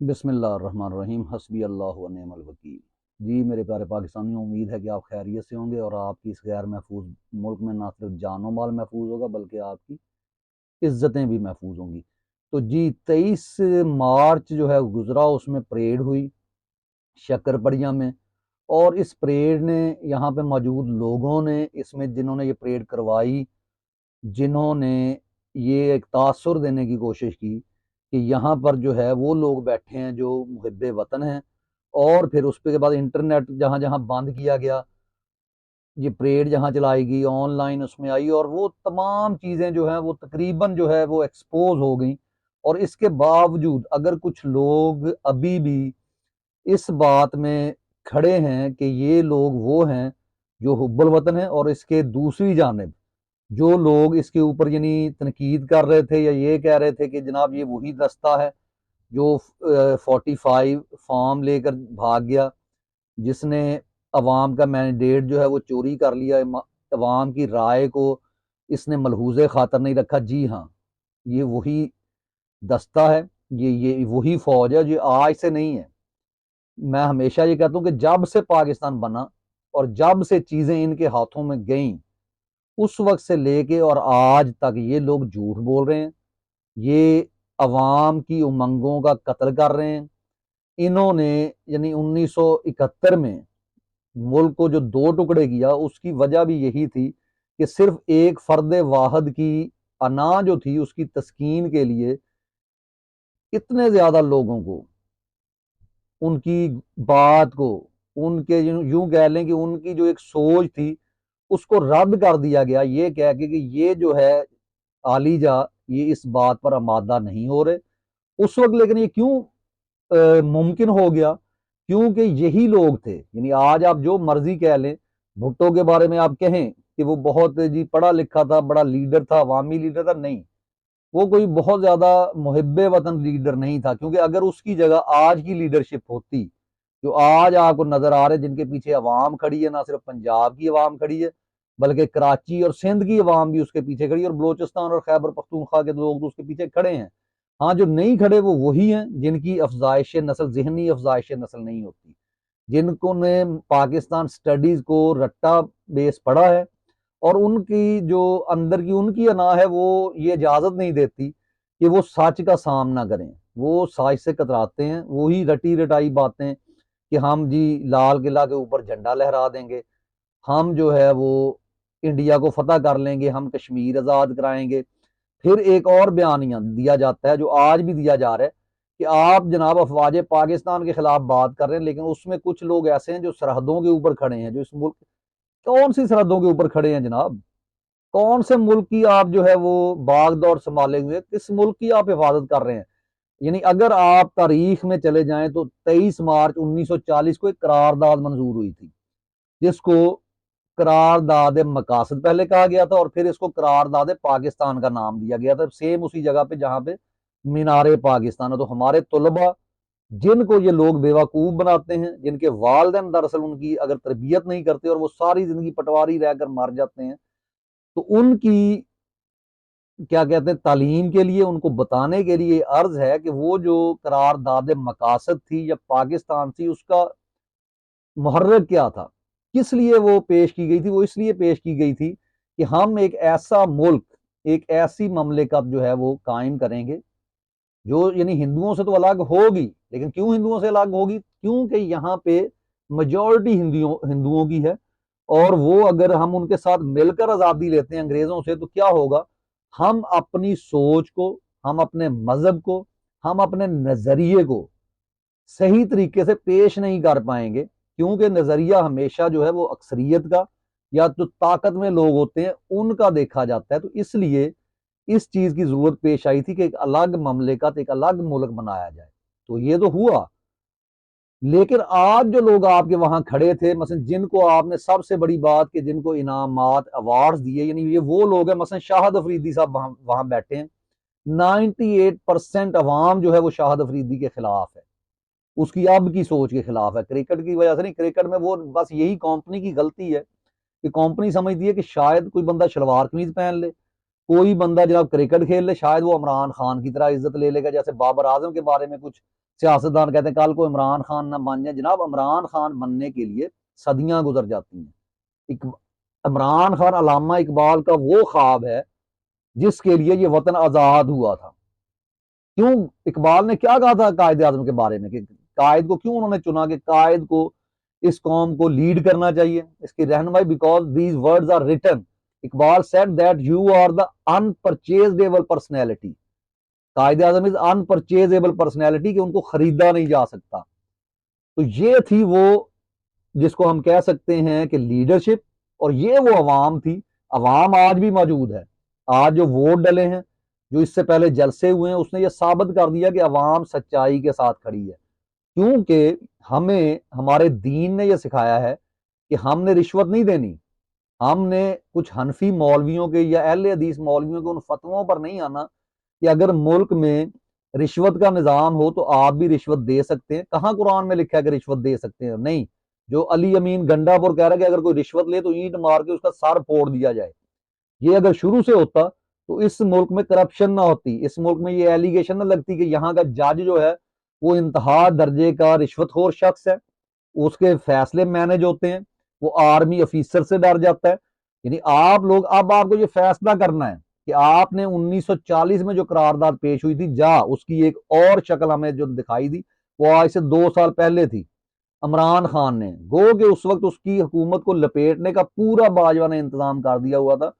بسم اللہ الرحمن الرحیم، حسبی اللہ و نعم الوکیل۔ جی میرے پیارے پاکستانیوں، امید ہے کہ آپ خیریت سے ہوں گے اور آپ کی اس غیر محفوظ ملک میں نہ صرف جان و مال محفوظ ہوگا بلکہ آپ کی عزتیں بھی محفوظ ہوں گی۔ تو جی 23 مارچ جو ہے گزرا، اس میں پریڈ ہوئی شکر پڑیاں میں، اور اس پریڈ نے یہاں پہ موجود لوگوں نے اس میں جنہوں نے یہ پریڈ کروائی، جنہوں نے یہ ایک تاثر دینے کی کوشش کی کہ یہاں پر جو ہے وہ لوگ بیٹھے ہیں جو محب وطن ہیں، اور پھر اس کے بعد انٹرنیٹ جہاں جہاں بند کیا گیا، یہ پریڈ جہاں چلائی گئی آن لائن اس میں آئی، اور وہ تمام چیزیں جو ہیں وہ تقریباً جو ہے وہ ایکسپوز ہو گئیں۔ اور اس کے باوجود اگر کچھ لوگ ابھی بھی اس بات میں کھڑے ہیں کہ یہ لوگ وہ ہیں جو حب الوطن ہیں، اور اس کے دوسری جانب جو لوگ اس کے اوپر یعنی تنقید کر رہے تھے یا یہ کہہ رہے تھے کہ جناب یہ وہی دستہ ہے جو 45 فارم لے کر بھاگ گیا، جس نے عوام کا مینڈیٹ جو ہے وہ چوری کر لیا، عوام کی رائے کو اس نے ملحوظ خاطر نہیں رکھا۔ جی ہاں، یہ وہی دستہ ہے، یہ وہی فوج ہے جو آج سے نہیں ہے۔ میں ہمیشہ یہ کہتا ہوں کہ جب سے پاکستان بنا اور جب سے چیزیں ان کے ہاتھوں میں گئیں، اس وقت سے لے کے اور آج تک یہ لوگ جھوٹ بول رہے ہیں، یہ عوام کی امنگوں کا قتل کر رہے ہیں۔ انہوں نے یعنی 1971 میں ملک کو جو دو ٹکڑے کیا، اس کی وجہ بھی یہی تھی کہ صرف ایک فرد واحد کی انا جو تھی اس کی تسکین کے لیے اتنے زیادہ لوگوں کو، ان کی بات کو، ان کے یوں کہہ لیں کہ ان کی جو ایک سوچ تھی اس کو رد کر دیا گیا، یہ کہہ کے کہ یہ جو ہے عالی جا یہ اس بات پر آمادہ نہیں ہو رہے اس وقت۔ لیکن یہ کیوں ممکن ہو گیا؟ کیونکہ یہی لوگ تھے، یعنی آج آپ جو مرضی کہہ لیں، بھٹو کے بارے میں آپ کہیں کہ وہ بہت جی پڑھا لکھا تھا، بڑا لیڈر تھا، عوامی لیڈر تھا، نہیں، وہ کوئی بہت زیادہ محب وطن لیڈر نہیں تھا، کیونکہ اگر اس کی جگہ آج کی لیڈرشپ ہوتی جو آج آپ کو نظر آ رہے جن کے پیچھے عوام کھڑی ہے، نہ صرف پنجاب کی عوام کھڑی ہے بلکہ کراچی اور سندھ کی عوام بھی اس کے پیچھے کھڑی ہے، اور بلوچستان اور خیبر پختونخوا کے لوگ تو اس کے پیچھے کھڑے ہیں۔ ہاں، جو نہیں کھڑے وہ وہی ہیں جن کی افزائش نسل، ذہنی افزائش نسل نہیں ہوتی، جن کو نے پاکستان سٹڈیز کو رٹا بیس پڑھا ہے، اور ان کی جو اندر کی ان کی انا ہے وہ یہ اجازت نہیں دیتی کہ وہ سچ کا سامنا کریں، وہ سچ سے کتراتے ہیں، وہی رٹی رٹائی باتیں کہ ہم جی لال قلعہ کے اوپر جھنڈا لہرا دیں گے، ہم جو ہے وہ انڈیا کو فتح کر لیں گے، ہم کشمیر آزاد کرائیں گے۔ پھر ایک اور بیانیہ دیا جاتا ہے جو آج بھی دیا جا رہا ہے کہ آپ جناب افواج پاکستان کے خلاف بات کر رہے ہیں، لیکن اس میں کچھ لوگ ایسے ہیں جو سرحدوں کے اوپر کھڑے ہیں، جو اس ملک کون سی سرحدوں کے اوپر کھڑے ہیں جناب؟ کون سے ملک کی آپ جو ہے وہ باغ دور سنبھالے ہوئے، کس ملک کی آپ حفاظت کر رہے ہیں؟ یعنی اگر آپ تاریخ میں چلے جائیں تو 23 مارچ 1940 کو ایک قرارداد منظور ہوئی تھی، جس کو قرارداد مقاصد پہلے کہا گیا تھا، اور پھر اس کو قرارداد پاکستان کا نام دیا گیا تھا، سیم اسی جگہ پہ جہاں پہ مینار پاکستان ہے۔ تو ہمارے طلباء جن کو یہ لوگ بیوقوف بناتے ہیں، جن کے والدین دراصل ان کی اگر تربیت نہیں کرتے اور وہ ساری زندگی پٹواری رہ کر مر جاتے ہیں، تو ان کی کیا کہتے ہیں تعلیم کے لیے، ان کو بتانے کے لیے عرض ہے کہ وہ جو قرارداد مقاصد تھی یا پاکستان تھی، اس کا محرک کیا تھا، کس لیے وہ پیش کی گئی تھی؟ وہ اس لیے پیش کی گئی تھی کہ ہم ایک ایسا ملک، ایک ایسی مملکت جو ہے وہ قائم کریں گے جو یعنی ہندوؤں سے تو الگ ہوگی، لیکن کیوں ہندوؤں سے الگ ہوگی؟ کیونکہ یہاں پہ میجورٹی ہندوؤں کی ہے، اور وہ اگر ہم ان کے ساتھ مل کر آزادی لیتے ہیں انگریزوں سے تو کیا ہوگا؟ ہم اپنی سوچ کو، ہم اپنے مذہب کو، ہم اپنے نظریے کو صحیح طریقے سے پیش نہیں کر پائیں گے، کیونکہ نظریہ ہمیشہ جو ہے وہ اکثریت کا یا جو طاقت میں لوگ ہوتے ہیں ان کا دیکھا جاتا ہے۔ تو اس لیے اس چیز کی ضرورت پیش آئی تھی کہ ایک الگ مملکت، ایک الگ ملک بنایا جائے، تو یہ تو ہوا۔ لیکن آج جو لوگ آپ کے وہاں کھڑے تھے، مثلا جن کو آپ نے سب سے بڑی بات کہ جن کو انعامات ایوارڈز دیے، یعنی یہ وہ لوگ ہیں، مثلا شاہد افریدی صاحب وہاں بیٹھے ہیں، 98% عوام جو ہے وہ شاہد افریدی کے خلاف ہے، اس کی اب کی سوچ کے خلاف ہے، کرکٹ کی وجہ سے نہیں۔ کرکٹ میں وہ بس یہی کمپنی کی غلطی ہے کہ کمپنی سمجھتی ہے کہ شاید کوئی بندہ شلوار قمیض پہن لے، کوئی بندہ جناب کرکٹ کھیل لے شاید وہ عمران خان کی طرح عزت لے لے گا، جیسے بابر اعظم کے بارے میں کچھ سیاستدان کہتے ہیں کل کو عمران خان نہ بن جائے. جناب عمران خان بننے کے لیے صدیاں گزر جاتی ہیں. عمران خان علامہ اقبال کا وہ خواب ہے جس کے لیے یہ وطن آزاد ہوا تھا. کیوں اقبال نے کیا کہا تھا قائد اعظم کے بارے میں کہ قائد کو کیوں انہوں نے چنا کہ قائد کو اس قوم کو لیڈ کرنا چاہیے، اس کی رہنمائی، because these words are written. Iqbal said that you are the unpurchasable personality. Quaid Azam is unpurchasable personality کہ ان کو خریدا نہیں جا سکتا. تو یہ تھی وہ جس کو ہم کہہ سکتے ہیں کہ لیڈرشپ، اور یہ وہ عوام تھی. عوام آج بھی موجود ہے. آج جو ووٹ ڈلے ہیں، جو اس سے پہلے جلسے ہوئے ہیں، اس نے یہ ثابت کر دیا کہ عوام سچائی کے ساتھ کھڑی ہے. کیونکہ ہمیں ہمارے دین نے یہ سکھایا ہے کہ ہم نے رشوت نہیں دینی. ہم نے کچھ حنفی مولویوں کے یا اہل حدیث مولویوں کے ان فتووں پر نہیں آنا کہ اگر ملک میں رشوت کا نظام ہو تو آپ بھی رشوت دے سکتے ہیں. کہاں قرآن میں لکھا ہے کہ رشوت دے سکتے ہیں؟ نہیں. جو علی امین گنڈا پور کہہ رہا ہے کہ اگر کوئی رشوت لے تو اینٹ مار کے اس کا سر پھوڑ دیا جائے، یہ اگر شروع سے ہوتا تو اس ملک میں کرپشن نہ ہوتی، اس ملک میں یہ ایلیگیشن نہ لگتی کہ یہاں کا جج جو ہے وہ انتہا درجے کا رشوت خور شخص ہے، اس کے فیصلے مینج ہوتے ہیں، وہ آرمی افیسر سے ڈر جاتا ہے. یعنی آپ لوگ، اب آپ کو یہ فیصلہ کرنا ہے کہ آپ نے 1940 میں جو قرارداد پیش ہوئی تھی، اس کی ایک اور شکل ہمیں جو دکھائی دی وہ آج سے 2 سال پہلے تھی. عمران خان نے گو کہ اس وقت اس کی حکومت کو لپیٹنے کا پورا باجوہ نے انتظام کر دیا ہوا تھا،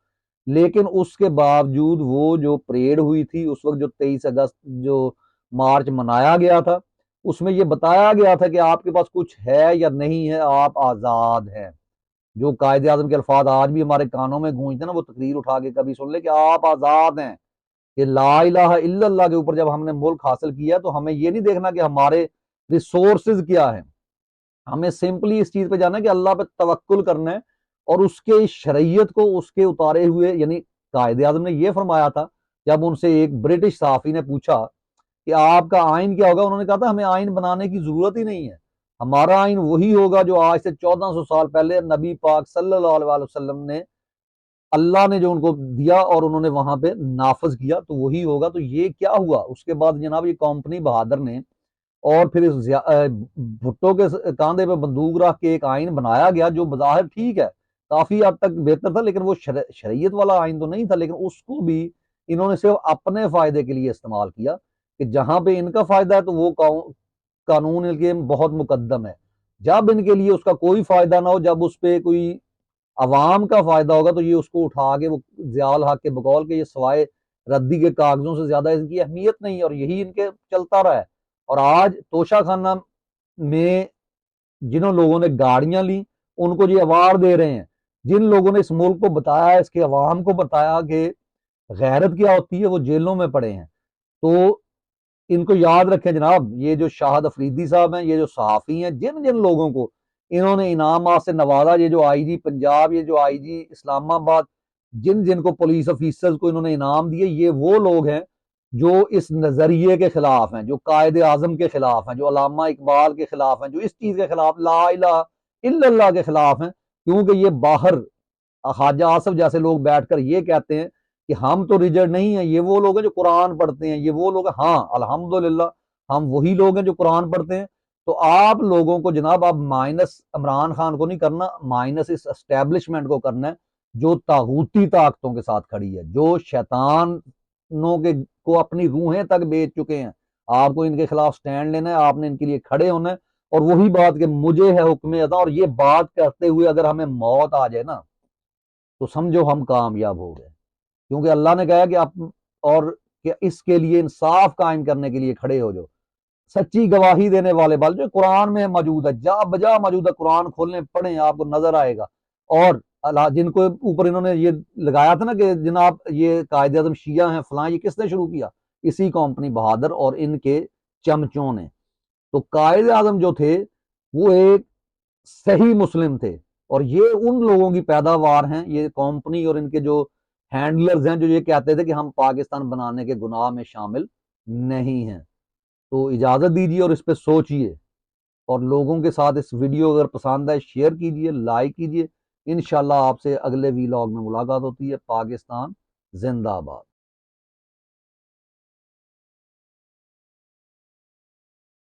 لیکن اس کے باوجود وہ جو پریڈ ہوئی تھی اس وقت، جو 23 اگست جو مارچ منایا گیا تھا، اس میں یہ بتایا گیا تھا کہ آپ کے پاس کچھ ہے یا نہیں ہے، آپ آزاد ہیں. جو قائد اعظم کے الفاظ آج بھی ہمارے کانوں میں گونجتے ہیں نا، وہ تقریر اٹھا کے کبھی سن لے کہ آپ آزاد ہیں. کہ لا الہ الا اللہ کے اوپر جب ہم نے ملک حاصل کیا تو ہمیں یہ نہیں دیکھنا کہ ہمارے ریسورسز کیا ہیں، ہمیں سمپلی اس چیز پہ جانا ہے کہ اللہ پہ توکل کرنا ہے، اور اس کے شریعت کو اس کے اتارے ہوئے. یعنی قائد اعظم نے یہ فرمایا تھا جب ان سے ایک برٹش صحافی نے پوچھا کہ آپ کا آئین کیا ہوگا، انہوں نے کہا تھا ہمیں آئین بنانے کی ضرورت ہی نہیں ہے، ہمارا آئین وہی ہوگا جو آج سے 1400 سال پہلے نبی پاک صلی اللہ علیہ وسلم نے، اللہ نے جو ان کو دیا اور انہوں نے وہاں پہ نافذ کیا، تو وہی ہوگا. تو یہ کیا ہوا اس کے بعد جناب، یہ کمپنی بہادر نے اور پھر بھٹو کے کاندھے پہ بندوق رکھ کے ایک آئین بنایا گیا جو بظاہر ٹھیک ہے، کافی حد تک بہتر تھا، لیکن وہ شریعت والا آئین تو نہیں تھا. لیکن اس کو بھی انہوں نے صرف اپنے فائدے کے لیے استعمال کیا کہ جہاں پہ ان کا فائدہ ہے تو وہ قانون ان کے بہت مقدم ہے. جب ان کے لیے اس کا کوئی فائدہ نہ ہو، جب اس پہ کوئی عوام کا فائدہ ہوگا تو یہ اس کو اٹھا کے، وہ ضیاء الحق کے بقول کے یہ سوائے ردی کے کاغذوں سے زیادہ ان کی اہمیت نہیں ہے، اور یہی ان کے چلتا رہا ہے. اور آج توشہ خانہ میں جنہوں لوگوں نے گاڑیاں لی ان کو یہ ایوارڈ دے رہے ہیں. جن لوگوں نے اس ملک کو بتایا، اس کے عوام کو بتایا کہ غیرت کیا ہوتی ہے، وہ جیلوں میں پڑے ہیں. تو ان کو یاد رکھیں جناب، یہ جو شاہد افریدی صاحب ہیں، یہ جو صحافی ہیں، جن جن لوگوں کو انہوں نے انعامات سے نوازا، یہ جو آئی جی پنجاب، یہ جو آئی جی اسلام آباد، جن جن کو پولیس افیسرز کو انہوں نے انعام دیے، یہ وہ لوگ ہیں جو اس نظریے کے خلاف ہیں، جو قائد اعظم کے خلاف ہیں، جو علامہ اقبال کے خلاف ہیں، جو اس چیز کے خلاف، لا الہ الا اللہ کے خلاف ہیں. کیونکہ یہ باہر خواجہ آصف جیسے لوگ بیٹھ کر یہ کہتے ہیں کہ ہم تو ریجڈ نہیں ہیں، یہ وہ لوگ ہیں جو قرآن پڑھتے ہیں، یہ وہ لوگ ہیں. ہاں الحمدللہ ہم وہی لوگ ہیں جو قرآن پڑھتے ہیں. تو آپ لوگوں کو جناب، آپ مائنس عمران خان کو نہیں کرنا، مائنس اس اسٹیبلشمنٹ کو کرنا ہے جو طاغوتی طاقتوں کے ساتھ کھڑی ہے، جو شیطانوں کے کو اپنی روحیں تک بیچ چکے ہیں. آپ کو ان کے خلاف سٹینڈ لینا ہے، آپ نے ان کے لیے کھڑے ہونا ہے. اور وہی بات کہ مجھے ہے حکم ادا، اور یہ بات کرتے ہوئے اگر ہمیں موت آ جائے نا تو سمجھو ہم کامیاب ہو گئے. کیونکہ اللہ نے کہا کہ آپ اور کہ اس کے لیے انصاف قائم کرنے کے لیے کھڑے ہو جو سچی گواہی دینے والے بال، جو قرآن میں موجود ہے، جا بجا موجود ہے. قرآن کھولنے پڑھیں آپ کو نظر آئے گا. اور جن کو اوپر انہوں نے یہ لگایا تھا نا کہ جناب یہ قائد اعظم شیعہ ہیں فلاں، یہ کس نے شروع کیا؟ اسی کمپنی بہادر اور ان کے چمچوں نے. تو قائد اعظم جو تھے وہ ایک صحیح مسلم تھے، اور یہ ان لوگوں کی پیداوار ہیں، یہ کمپنی اور ان کے جو ہینڈلرز ہیں جو یہ کہتے تھے کہ ہم پاکستان بنانے کے گناہ میں شامل نہیں ہیں. تو اجازت دیجیے اور اس پہ سوچئے، اور لوگوں کے ساتھ اس ویڈیو اگر پسند ہے شیئر کیجئے، لائک کیجئے. انشاءاللہ آپ سے اگلے ویلاگ میں ملاقات ہوتی ہے. پاکستان زندہ باد.